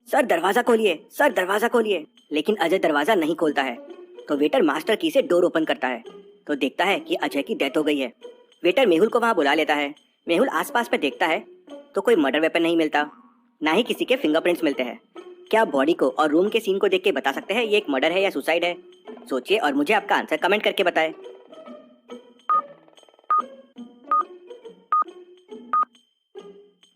Sir दरवाजा खोलिए, sir दरवाजा खोलिए। लेकिन अजय दरवाजा नहीं खोलता है। तो वेटर मास्टर की से डोर ओपन करता है तो देखता है कि अजय की डेथ हो गई है। वेटर मेहुल को वहां बुला लेता है। मेहुल आसपास में देखता है तो कोई मर्डर वेपन नहीं मिलता, ना ही किसी के फिंगरप्रिंट्स मिलते हैं। क्या आप बॉडी को और रूम के सीन को देख के बता सकते हैं ये एक मर्डर है या सुसाइड है? सोचिए और मुझे आपका आंसर कमेंट करके बताएं।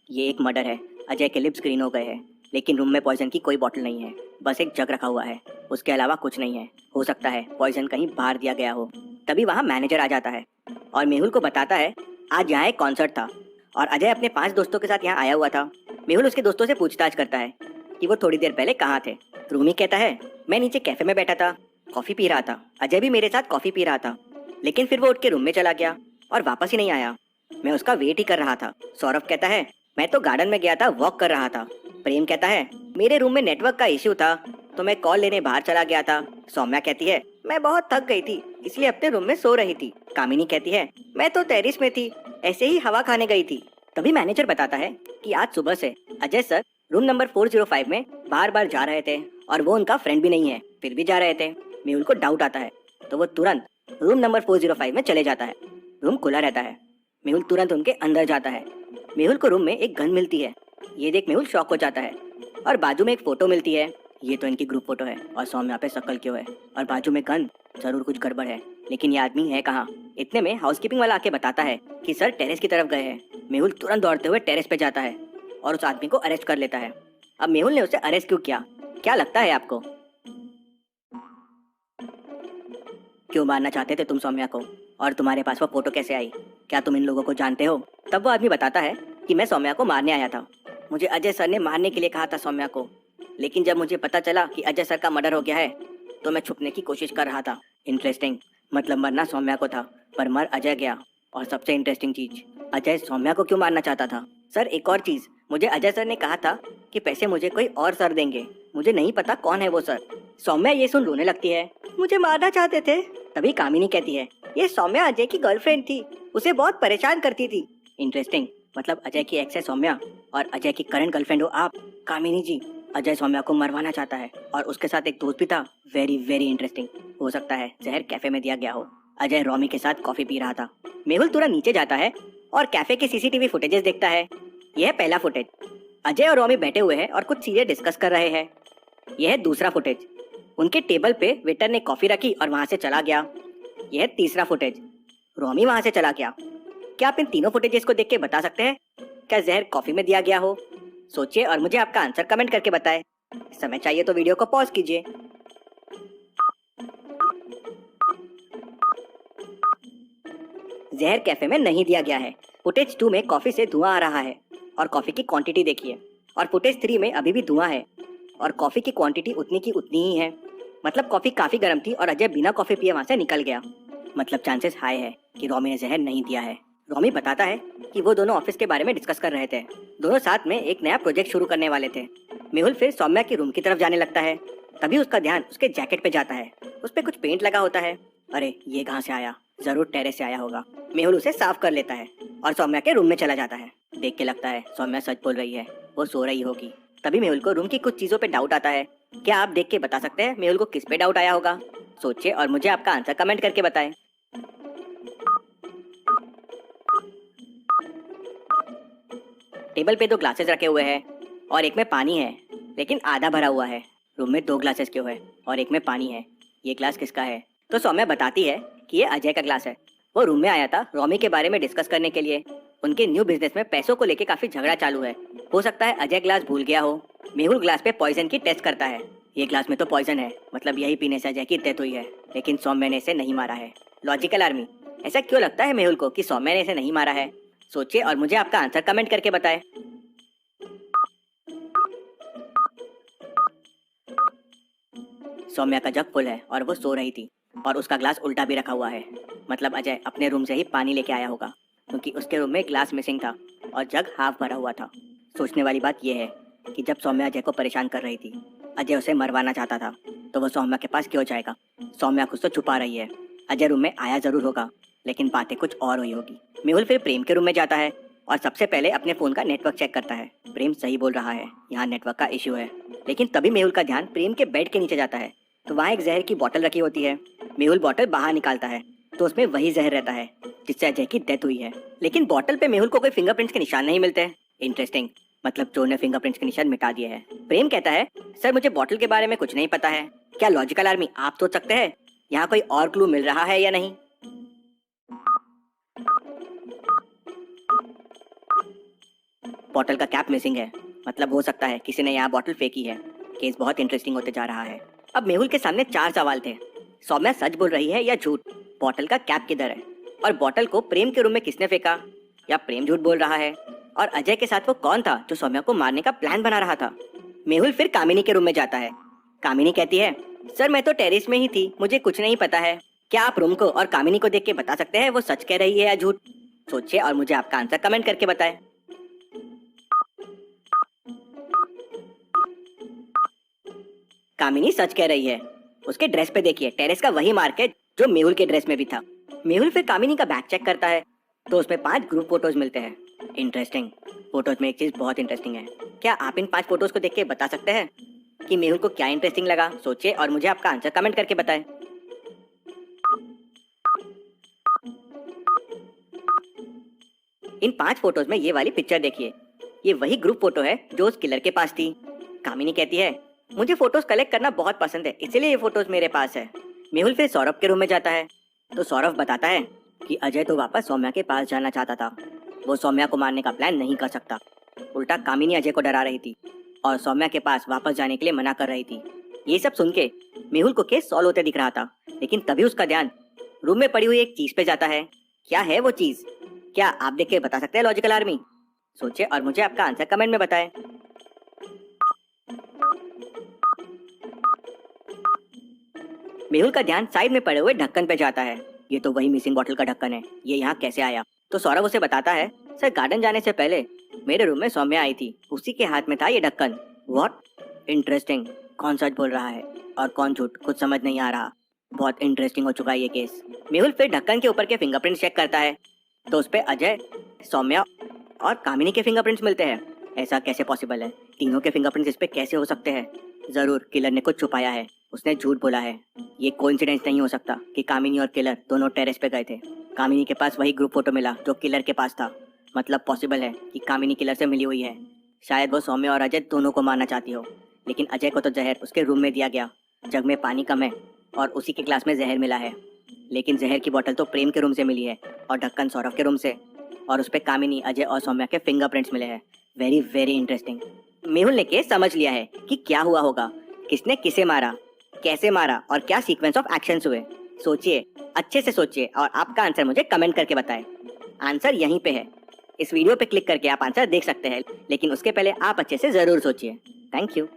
ये एक मर्डर है। अजय के लिप्स ग्रीन हो गए हैं, लेकिन रूम में पॉइजन की कोई बॉटल नहीं है, बस एक जग रखा हुआ है। उसके अलावा कुछ नहीं है। हो सकता है पॉइजन कहीं बाहर दिया गया हो। तभी वहाँ मैनेजर आ जाता है और मेहुल को बताता है आज यहाँ एक कॉन्सर्ट था और अजय अपने 5 दोस्तों के साथ यहाँ आया हुआ था। मेहुल उसके दोस्तों से पूछताछ करता है कि वो थोड़ी देर पहले कहाँ थे। रूमी कहता है मैं नीचे कैफे में बैठा था, कॉफी पी रहा था। अजय भी मेरे साथ कॉफी पी रहा था, लेकिन फिर वो उठ के रूम में चला गया और वापस ही नहीं आया। मैं उसका वेट ही कर रहा था। सौरभ कहता है मैं तो गार्डन में गया था, वॉक कर रहा था। प्रेम कहता है मेरे रूम में नेटवर्क का इश्यू था तो मैं कॉल लेने बाहर चला गया था। सौम्या कहती है मैं बहुत थक गई थी इसलिए अपने रूम में सो रही थी। कामिनी कहती है मैं तो टेरिस में थी, ऐसे ही हवा खाने गई थी। तभी मैनेजर बताता है कि आज सुबह से अजय सर रूम नंबर 405 में बार बार जा रहे थे और वो उनका फ्रेंड भी नहीं है, फिर भी जा रहे थे। मेहुल को डाउट आता है तो वो तुरंत रूम नंबर 405 में चले जाता है। रूम खुला रहता है। मेहुल तुरंत उनके अंदर जाता है। मेहुल को रूम में एक गन मिलती है। ये देख मेहुल शॉक हो जाता है और बाजू में एक फोटो मिलती है। ये तो इनकी ग्रुप फोटो है और सौम्या पे शक्ल क्यों है और बाजू में गन, जरूर कुछ गड़बड़ है। लेकिन ये आदमी है कहाँ? इतने में हाउसकीपिंग वाला आके बताता है कि सर टेरेस की तरफ गए हैं। मेहुल तुरंत दौड़ते हुए टेरेस पे जाता है और उस आदमी को अरेस्ट कर लेता है। अब मेहुल ने उसे अरेस्ट क्यों किया, क्या लगता है आपको? क्यों मारना चाहते थे तुम सौम्या को? और तुम्हारे पास वो फोटो कैसे आई? क्या तुम इन लोगों को जानते हो? तब वो आदमी बताता है कि मैं सौम्या को मारने आया था। मुझे अजय सर ने मारने के लिए कहा था सौम्या को, लेकिन जब मुझे पता चला कि अजय सर का मर्डर हो गया है तो मैं छुपने की कोशिश कर रहा था। इंटरेस्टिंग, मतलब मरना सौम्या को था पर मर अजय गया। और सबसे इंटरेस्टिंग चीज, अजय सौम्या को क्यों मारना चाहता था? सर एक और चीज, मुझे अजय सर ने कहा था कि पैसे मुझे कोई और सर देंगे, मुझे नहीं पता कौन है वो सर। सौम्या ये सुन रोने लगती है, मुझे मारना चाहते थे। तभी कामिनी कहती है ये सौम्या अजय की गर्लफ्रेंड थी, उसे बहुत परेशान करती थी। इंटरेस्टिंग, मतलब अजय की एक्स है सौम्या और अजय की करंट गर्लफ्रेंड हो आप। कामिनी जी, अजय सौम्या को मरवाना चाहता है और उसके साथ एक दोस्त भी था। Very very interesting. हो सकता है जहर कैफे में दिया गया हो। अजय रोमी के साथ कॉफी पी रहा था। मेहुल तुरंत नीचे जाता है और कैफे के सीसीटीवी फुटेजेस देखता है। यह है पहला फुटेज, अजय और रोमी बैठे हुए हैं और कुछ चीजें डिस्कस कर रहे हैं। यह है दूसरा फुटेज, उनके टेबल पे वेटर ने कॉफी रखी और वहां से चला गया। यह है तीसरा फुटेज, रोमी वहां से चला गया। क्या आप इन तीनों फुटेजेस को देख के बता सकते हैं क्या जहर कॉफी में दिया गया हो? सोचिए और मुझे आपका आंसर कमेंट करके बताएं। समय चाहिए तो वीडियो को पॉज कीजिए। जहर कैफे में नहीं दिया गया है। फुटेज 2 में कॉफी से धुआं आ रहा है और कॉफी की क्वांटिटी देखिए। और फुटेज 3 में अभी भी धुआं है और कॉफी की क्वांटिटी उतनी की उतनी ही है। मतलब कॉफी काफी गर्म थी और अजय बिना कॉफी पिए वहां से निकल गया। मतलब चांसेस हाई है कि रोमी ने जहर नहीं दिया है। रोमी बताता है कि वो दोनों ऑफिस के बारे में डिस्कस कर रहे थे। दोनों साथ में एक नया प्रोजेक्ट शुरू करने वाले थे। मेहुल फिर सौम्या की रूम की तरफ जाने लगता है। तभी उसका ध्यान उसके जैकेट पे जाता है। उस पे कुछ पेंट लगा होता है। अरे ये कहाँ से आया? जरूर टेरेस से आया होगा। मेहुल उसे साफ कर लेता है और सौम्या के रूम में चला जाता है। देख के लगता है सौम्या सच बोल रही है, वो सो रही होगी। तभी मेहुल को रूम की कुछ चीजों पे डाउट आता है। क्या आप देख के बता सकते हैं मेहुल को किस पे डाउट आया होगा? सोचिए और मुझे आपका आंसर कमेंट करके बताएं। टेबल पे 2 ग्लासेस रखे हुए हैं और एक में पानी है, लेकिन आधा भरा हुआ है। रूम में 2 ग्लासेस क्यों है और एक में पानी है? ये ग्लास किसका है? तो सौम्या बताती है कि ये अजय का ग्लास है। वो रूम में आया था रोमी के बारे में डिस्कस करने के लिए। उनके न्यू बिजनेस में पैसों को लेके काफी झगड़ा चालू है। हो सकता है अजय ग्लास भूल गया हो। मेहुल ग्लास पे पॉइजन की टेस्ट करता है। ये ग्लास में तो पॉइजन है, मतलब यही पीने से अजय की डेथ हुई है, लेकिन सौम्या ने इसे नहीं मारा है। लॉजिकल आर्मी, ऐसा क्यों लगता है मेहुल को कि सौम्या ने इसे नहीं मारा है? सोचिए और मुझे आपका आंसर कमेंट करके बताएं। सौम्या का जग फुल है और वो सो रही थी और उसका ग्लास उल्टा भी रखा हुआ है। मतलब अजय अपने रूम से ही पानी लेके आया होगा, क्योंकि उसके रूम में ग्लास मिसिंग था और जग हाफ भरा हुआ था। सोचने वाली बात यह है कि जब सौम्या अजय को परेशान कर रही थी, अजय उसे मरवाना चाहता था, तो वो सौम्या के पास क्यों जाएगा? सौम्या कुछ तो छुपा रही है। अजय रूम में आया जरूर होगा, लेकिन बातें कुछ और हुई होगी। मेहुल फिर प्रेम के रूम में जाता है और सबसे पहले अपने फोन का नेटवर्क चेक करता है। प्रेम सही बोल रहा है, यहाँ नेटवर्क का इश्यू है। लेकिन तभी मेहुल का ध्यान प्रेम के बेड के नीचे जाता है तो वहाँ एक जहर की बोतल रखी होती है। मेहुल बोतल बाहर निकालता है तो उसमें वही जहर रहता है जिससे अजय की डेथ हुई है। लेकिन बोतल पे मेहुल को कोई फिंगरप्रिंट्स के निशान नहीं मिलते। इंटरेस्टिंग, मतलब चोर ने फिंगरप्रिंट्स के निशान मिटा दिए हैं। प्रेम कहता है, सर मुझे बोतल के बारे में कुछ नहीं पता है। क्या लॉजिकल आर्मी आप सोच सकते हैं यहाँ कोई और क्लू मिल रहा है या नहीं? बोतल का कैप मिसिंग है, मतलब हो सकता है किसी ने यहाँ बोतल फेंकी है। केस बहुत इंटरेस्टिंग होते जा रहा है। अब मेहुल के सामने 4 सवाल थे। सौम्या सच बोल रही है या झूठ? बोतल का कैप किधर है? और बोतल को प्रेम के रूम में किसने फेंका? या प्रेम झूठ बोल रहा है? और अजय के साथ वो कौन था जो सौम्या को मारने का प्लान बना रहा था? मेहुल फिर कामिनी के रूम में जाता है। कामिनी कहती है, सर मैं तो टेरेस में ही थी, मुझे कुछ नहीं पता है। क्या आप रूम को और कामिनी को देख के बता सकते हैं वो सच कह रही है या झूठ? सोचिए और मुझे आपका आंसर कमेंट करके बताएं। कामिनी सच कह रही है। उसके ड्रेस पे देखिए, टेरेस का वही मार्क है जो मेहुल के ड्रेस में भी था। मेहुल फिर कामिनी का बैग चेक करता है तो उसमें 5 ग्रुप फोटोज मिलते हैं। इंटरेस्टिंग। फोटोज में एक चीज बहुत इंटरेस्टिंग है। क्या आप इन 5 फोटोज को देख के बता सकते हैं कि मेहुल को क्या इंटरेस्टिंग लगा? सोचिए और मुझे आपका आंसर कमेंट करके बताएं। इन 5 फोटोज में ये वाली पिक्चर देखिए, ये वही ग्रुप फोटो है जो उस किलर के पास थी। कामिनी कहती है, मुझे फोटोज कलेक्ट करना बहुत पसंद है, इसलिए ये फोटोज मेरे पास है। मेहुल फिर सौरभ के रूम में जाता है तो सौरभ बताता है कि अजय तो वापस सौम्या के पास जाना चाहता था। वो सौम्या को मारने का प्लान नहीं कर सकता। उल्टा कामिनी अजय को डरा रही थी और सौम्या के पास वापस जाने के लिए मना कर रही थी। ये सब सुन के मेहुल को केस सॉल्व होते दिख रहा था। लेकिन तभी उसका ध्यान रूम में पड़ी हुई एक चीज पे जाता है। क्या है वो चीज? क्या आप देख के बता सकते हैं लॉजिकल आर्मी? सोचिए और मुझे आपका आंसर कमेंट में बताएं। मेहुल का ध्यान साइड में पड़े हुए ढक्कन पे जाता है। ये तो वही मिसिंग बॉटल का ढक्कन है, ये यहाँ कैसे आया? तो सौरभ उसे बताता है, सर गार्डन जाने से पहले मेरे रूम में सौम्या आई थी, उसी के हाथ में था ये ढक्कन। व्हाट? इंटरेस्टिंग। कौन सच बोल रहा है और कौन झूठ, कुछ समझ नहीं आ रहा। बहुत इंटरेस्टिंग हो चुका है ये केस। मेहुल फिर ढक्कन के ऊपर के फिंगरप्रिंट चेक करता है तो उस पे अजय, सौम्या और कामिनी के फिंगरप्रिंट्स मिलते हैं। ऐसा कैसे पॉसिबल है? तीनों के फिंगरप्रिंट्स इस पे कैसे हो सकते हैं? जरूर किलर ने कुछ छुपाया है, उसने झूठ बोला है। ये कोइंसिडेंस नहीं हो सकता कि कामिनी और किलर दोनों टेरेस पे गए थे। कामिनी के पास वही ग्रुप फोटो मिला जो किलर के पास था। मतलब पॉसिबल है कि कामिनी किलर से मिली हुई है। शायद वो सौम्या और अजय दोनों को मारना चाहती हो। लेकिन अजय को तो जहर उसके रूम में दिया गया, जग में पानी कम है और उसी के ग्लास में जहर मिला है। लेकिन जहर की बोतल तो प्रेम के रूम से मिली है और ढक्कन सौरभ के रूम से, और उस पे कामिनी, अजय और सौम्या के फिंगरप्रिंट्स मिले हैं। Very very interesting. मेहुल ने केस समझ लिया है कि क्या हुआ होगा, किसने किसे मारा, कैसे मारा और क्या सीक्वेंस ऑफ एक्शंस हुए। सोचिए, अच्छे से सोचिए और आपका आंसर मुझे कमेंट करके बताएं। आंसर यहीं पे है। इस वीडियो पे क्लिक करके आप आंसर देख सकते हैं, लेकिन उसके पहले आप अच्छे से जरूर सोचिए। Thank you.